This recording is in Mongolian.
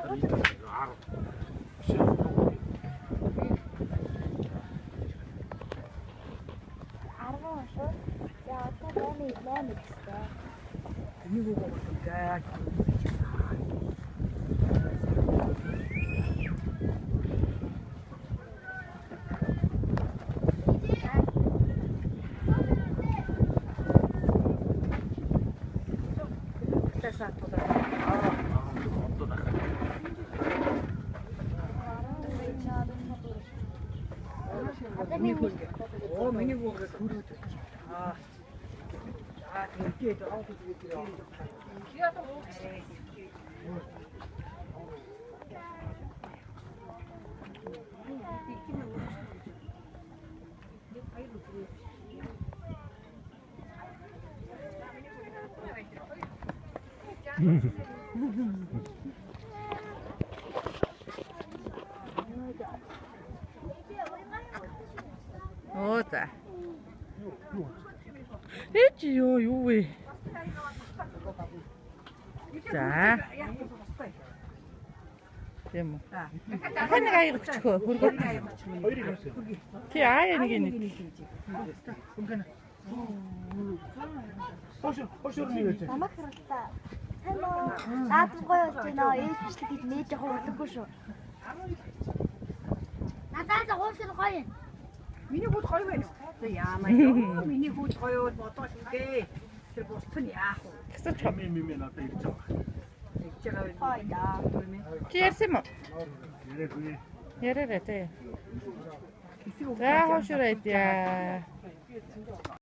Арван шүү. За одоо баймыг гэстэй. Энийг уу гэж. Оо миний гуйг хүрээд. Тэгээд авах гэж Оо за. Эчиё юу вэ? За. Тийм үү. Ханыг аяг өчхөө хөргөө. хоёрыг авсан. Тий аа нэг нэг. Хошор нэг. Намайг харалтаа. Ханаа. Наадам гоё болж байна. Ээж бичлэг гэж нээж явах урдаггүй шүү. Надад гоошил гоё. Миний хүүд гоё байна. Яамаа ёо. Миний хүүд гоё бол бодож үгүй. Тэр бусд нь яах вэ? Гэсэн ч Мими надад ирж байгаа. Ирж байгаа юм. чи ярьсан юм уу? Яриагүй. Яраарай тий. Хэсэг За хоошроо идэ.